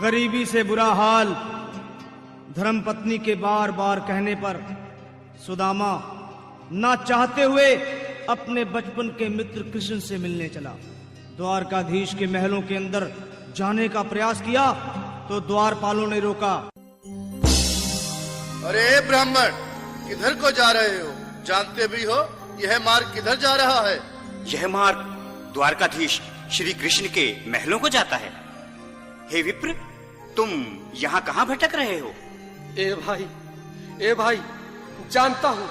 गरीबी से बुरा हाल धर्मपत्नी के बार बार कहने पर सुदामा ना चाहते हुए अपने बचपन के मित्र कृष्ण से मिलने चला। द्वारकाधीश के महलों के अंदर जाने का प्रयास किया तो द्वारपालों ने रोका। अरे ब्राह्मण, किधर को जा रहे हो? जानते भी हो यह मार्ग किधर जा रहा है? यह मार्ग द्वारकाधीश श्री कृष्ण के महलों को जाता है। हे विप्र, तुम यहाँ कहाँ भटक रहे हो? ए भाई, जानता हूँ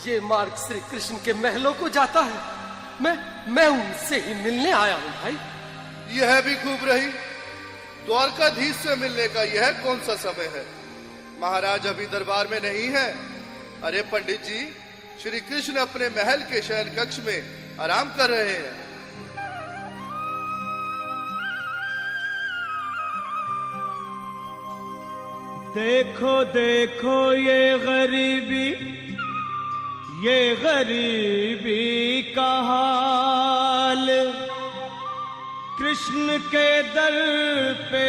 ये मार्ग श्री कृष्ण के महलों को जाता है। मैं उनसे ही मिलने आया हूँ भाई। यह भी खूब रही। द्वारकाधीश से मिलने का यह कौन सा समय है? महाराज अभी दरबार में नहीं है। अरे पंडित जी, श्री कृष्ण अपने महल के शयन कक्ष में आराम कर रहे हैं। देखो देखो ये गरीबी का हाल, कृष्ण के दर पे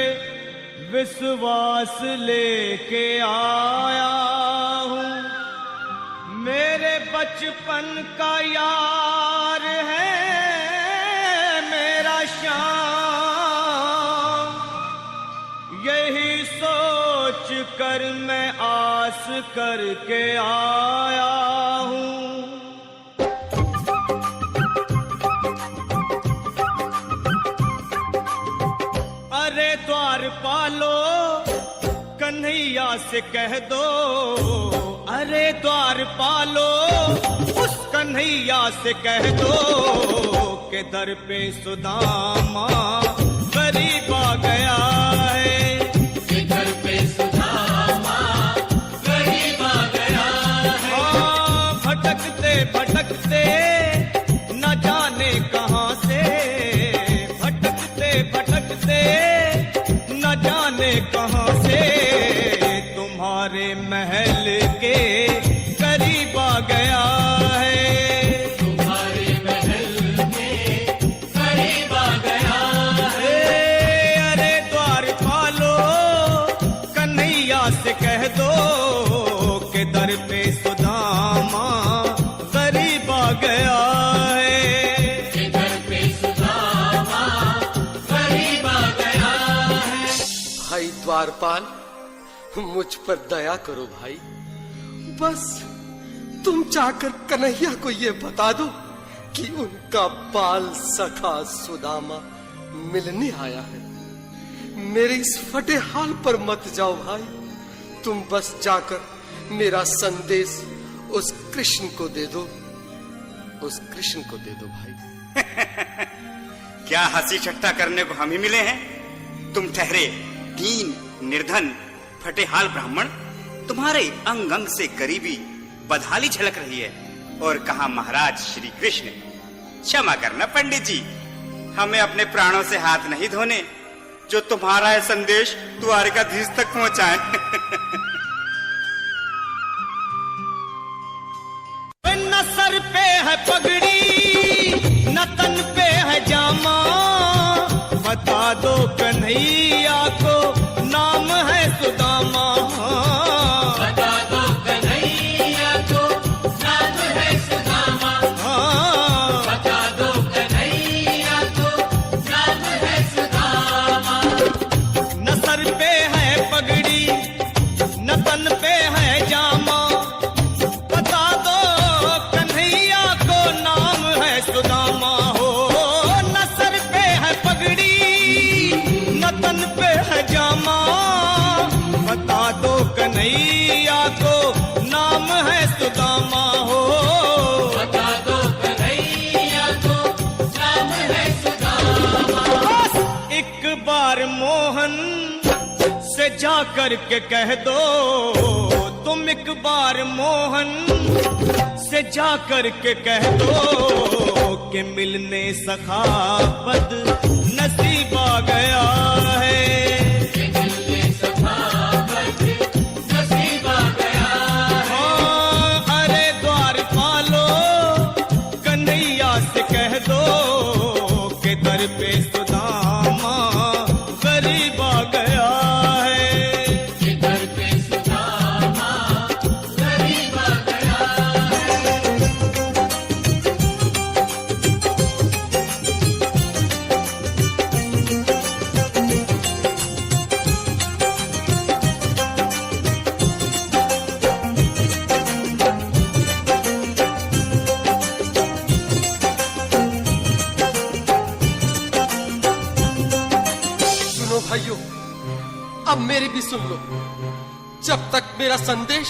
विश्वास लेके आया हूँ। मेरे बचपन का यार है मेरा श्याम, यही सोच कर मैं आस करके आया हूँ। अरे द्वारपालो, कन्हैया से कह दो। अरे द्वारपालो, उस कन्हैया से कह दो कि दर पे सुदामा गरीब आ गया है। कि दर पे सुदामा गरीब आ गया है। हाँ, भटकते भटकते न जाने कहाँ से, भटकते भटकते न जाने कहाँ से तुम्हारे महल के करीब आ गया है। तुम्हारे महल के करीब आ गया है। अरे द्वारपालो, कन्हैया से कह दो कि दर पे सुदामा गरीब आ गया है। कि दर पे सुदामा गरीब आ गया है। भाई द्वारपाल, मुझ पर दया करो भाई। बस तुम जाकर कन्हैया को ये बता दो कि उनका बाल सखा सुदामा मिलने आया है। मेरे इस फटे हाल पर मत जाओ भाई। तुम बस जाकर मेरा संदेश उस कृष्ण को दे दो। उस कृष्ण को दे दो भाई। क्या हंसी ठट्टा करने को हम ही मिले हैं? तुम ठहरे दीन निर्धन फटे हाल ब्राह्मण, तुम्हारे अंग अंग से गरीबी बदहाली झलक रही है। और कहा महाराज श्री कृष्ण। क्षमा करना पंडित जी, हमें अपने प्राणों से हाथ नहीं धोने जो तुम्हारा है संदेश द्वारकाधीश तक पहुंचाए। न सर पे है पगड़ी न तन पे है जामा, बता दो कन्हैया को नाम है सुदामा। बता दो कन्हैया को नाम है सुदामा। बता दो कन्हैया को नाम है सुदामा। न सर पे है पगड़ी न तन पे है जामा, बता दो कन्हैया को नाम है सुदामा। हो न सर पे है पगड़ी न तन पे है जामा, बता दो कन्हैया को नाम है सुदामा। हो बता दो कन्हैया को नाम है सुदामा। बस एक बार मोहन से जा कर के कह दो, तुम एक बार मोहन से जा कर के कह दो कि मिलने सखावत नसीब आ गया है। कि मिलने सखावत नसीब आ गया है। हाँ, अरे द्वारपालो, कन्हैया से कह दो कि दर पे सुदामा अजीब आ गया है। इधर पे सुदामा गरीब आ गया सुनो भाइयों, अब मेरी भी सुन लो। जब तक मेरा संदेश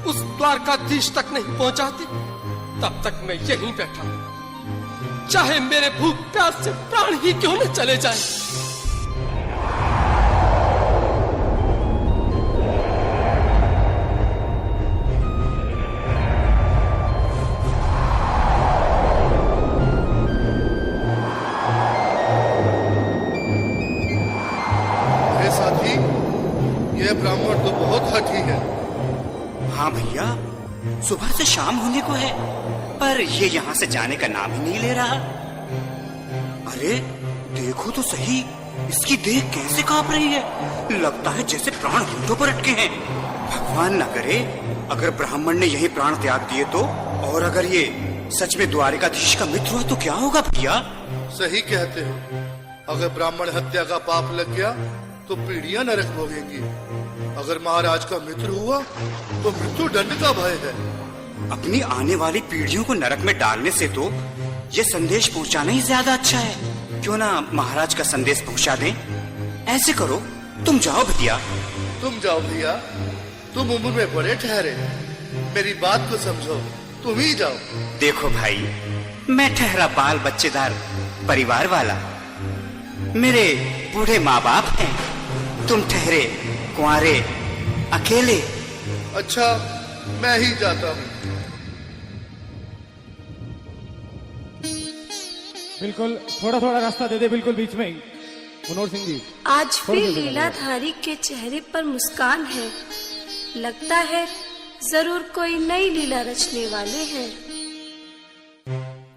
उस द्वारकाधीश तक नहीं पहुंचाती, तब तक मैं यहीं बैठा हूं, चाहे मेरे भूख प्यास से प्राण ही क्यों न चले जाए। हे साथी, यह ब्राह्मण तो बहुत हठी है। हाँ भैया, सुबह से शाम होने को है, पर ये यहाँ से जाने का नाम ही नहीं ले रहा। अरे देखो तो सही, इसकी देह कैसे कांप रही है। लगता है जैसे प्राण घुटनों पर अटके हैं। भगवान न करे अगर ब्राह्मण ने यही प्राण त्याग दिए तो, और अगर ये सच में द्वारिकाधीश का मित्र हुआ तो क्या होगा भैया? सही कहते हो। अगर ब्राह्मण हत्या का पाप लग गया तो पीढ़ियां नरक भोगेंगी। अगर महाराज का मित्र हुआ तो मृत्यु दंड का भय है। अपनी आने वाली पीढ़ियों को नरक में डालने से तो ये संदेश पहुंचाना ही ज्यादा अच्छा है। क्यों ना महाराज का संदेश पहुंचा दें? ऐसे करो, तुम जाओ भैया। तुम जाओ भैया, तुम उम्र में बड़े ठहरे, मेरी बात को समझो, तुम ही जाओ। देखो भाई, मैं ठहरा बाल बच्चेदार परिवार वाला, मेरे बूढ़े माँ बाप हैं, तुम ठहरे कुंवारे अकेले। अच्छा, मैं ही जाता हूँ। बिल्कुल, थोड़ा थोड़ा रास्ता दे दे, बिल्कुल बीच में ही। मनोहर सिंह जी, आज फिर लीलाधारी के चेहरे पर मुस्कान है। लगता है जरूर कोई नई लीला रचने वाले हैं।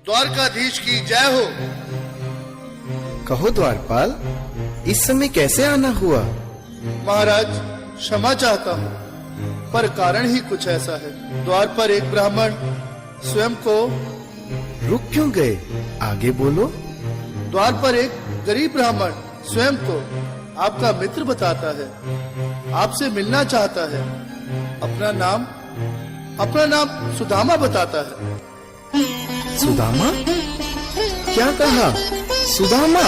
द्वारकाधीश की जय हो। कहो द्वारपाल, इस समय कैसे आना हुआ? महाराज, क्षमा चाहता हूँ, पर कारण ही कुछ ऐसा है। द्वार पर एक ब्राह्मण स्वयं को रुक क्यों गए? आगे बोलो। द्वार पर एक गरीब ब्राह्मण स्वयं को आपका मित्र बताता है, आपसे मिलना चाहता है। अपना नाम सुदामा बताता है। सुदामा? क्या कहा? सुदामा?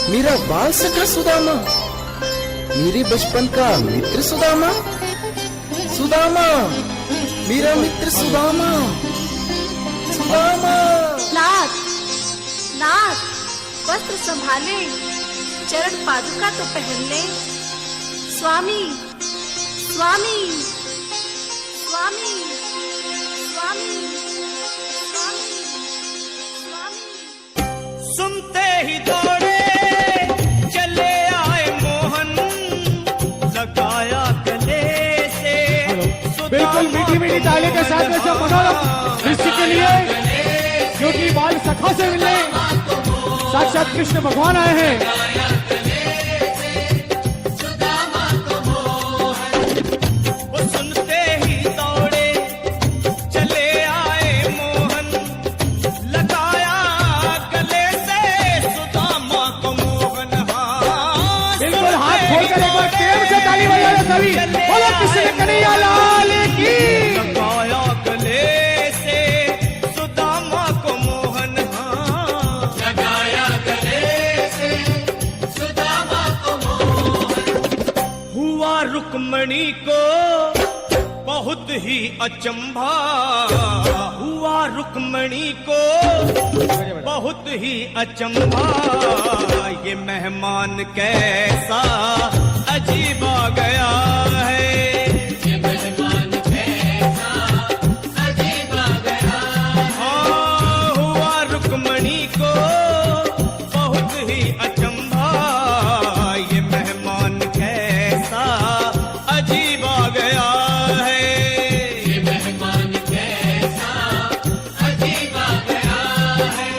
मेरा बाल सखा सुदामा? मेरे बचपन का मित्र सुदामा? सुदामा, मेरा मित्र सुदामा, सुदामा। नाथ, नाथ, वस्त्र संभाले, चरण पादुका तो पहन ले। स्वामी, स्वामी, स्वामी, स्वामी, स्वामी, स्वामी। सुनते ही दौड़े चले आए मोहन, लगाया गले से बिल्कुल मीठी मीठी ताली के साथ में सब मना लो ऋषि के लिए, क्योंकि बाल सखा से मिलने साक्षात कृष्ण भगवान आए हैं। सुनते ही दौड़े चले आए मोहन, लगाया गले से सुदामा को मोहन। बिल्कुल, हाथ खोलकर एक बार प्रेम से ताली बजा लो सभी। बोलो कृष्ण कन्हैया लाल की। लगाया गले से सुदामा को मोहन। लगाया गले से सुदामा को मोहन। हुआ रुक्मणी को बहुत ही अचंभा, हुआ रुक्मणी को बहुत ही अचंभा। ये मेहमान कैसा अजीब आ गया है। ये मेहमान कैसा अजीब आ गया। हाँ, हुआ रुक्मणी को बहुत ही अचंभा। ये मेहमान कैसा अजीब आ गया है। ये मेहमान कैसा अजीब आ गया है।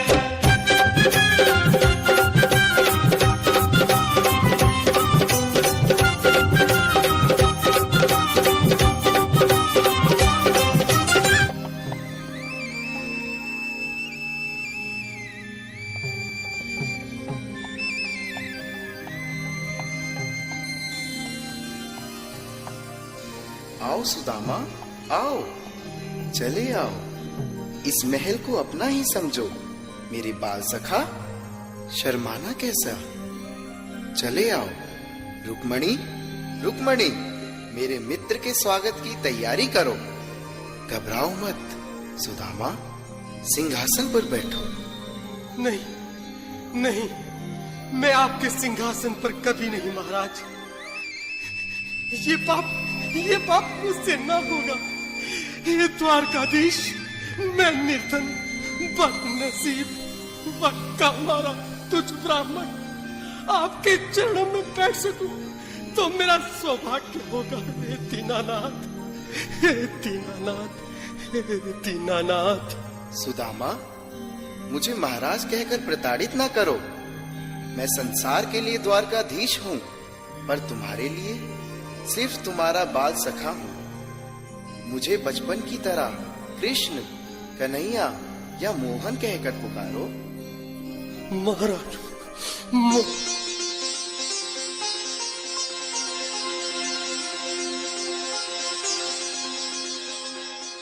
आओ सुदामा, आओ, चले आओ, इस महल को अपना ही समझो। मेरे बाल सखा, शर्माना कैसा, चले आओ। रुक्मणी, रुक्मणी, मेरे मित्र के स्वागत की तैयारी करो। घबराओ मत। सुदामा, सिंहासन पर बैठो। नहीं, नहीं, मैं आपके सिंहासन पर कभी नहीं महाराज। ये पाप मुझसे न होगा। हे द्वारकाधीश, मैं निर्धन, बदनसीब, बक्का मारा तुझ ब्राह्मण आपके चरणों में बैठ सकूं तो मेरा सौभाग्य होगा। हे दीनानाथ, हे दीनानाथ, हे दीनानाथ। सुदामा, मुझे महाराज कहकर प्रताड़ित ना करो। मैं संसार के लिए द्वारकाधीश हूँ, पर तुम्हारे लिए सिर्फ तुम्हारा बाल सखा हूँ। मुझे बचपन की तरह कृष्ण, कन्हैया या मोहन कहकर पुकारो। महाराज,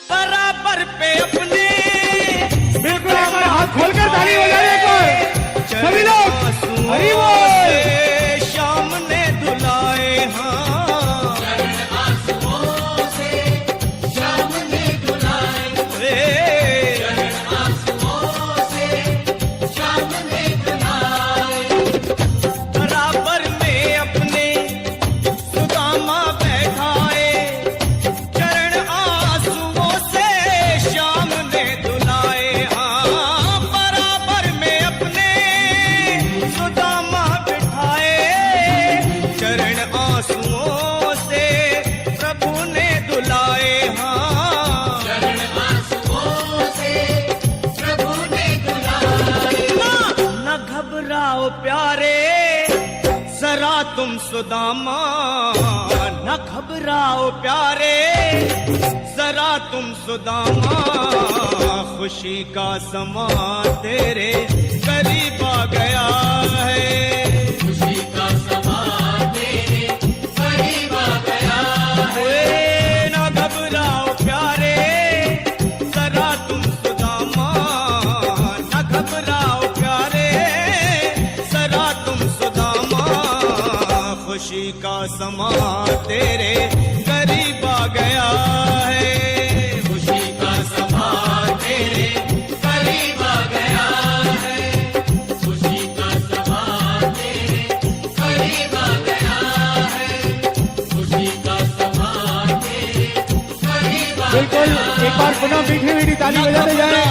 बराबर पे अपने बिल्कुल एक बार हाथ खोलकर ताली बजाइए एक बार सभी लोग। हरि बोल। श्याम ने दुलाए आंसुओं से श्याम ने दुलाए, आंसुओं से श्याम ने दुलाए। बराबर में अपने सुदामा बैठाए, चरण आंसुओं से श्याम ने दुलाए। हाँ, बराबर में अपने सुदामा बिठाए, चरण आंसुओं से प्रभु ने दुलाए। हाँ, चरण आंसुओं से प्रभु ने दुलाए। न घबराओ प्यारे जरा तुम सुदामा, न घबराओ प्यारे जरा तुम सुदामा। खुशी का समा तेरे करीब आ गया है। खुशी का समा तेरे करीब आ गया है। न घबराओ प्यारे जरा तुम सुदामा, न घबराओ प्यारे जरा तुम सुदामा। खुशी का समा तेरे करीब आ गया है। खुशी का समा तेरे करीब आ गया है। खुशी का समा तेरे करीब आ गया है। खुशी का समा तेरे करीब आ गया है। बिल्कुल एक बार पुनः मीठी मीठी ताली बजाते जाएं।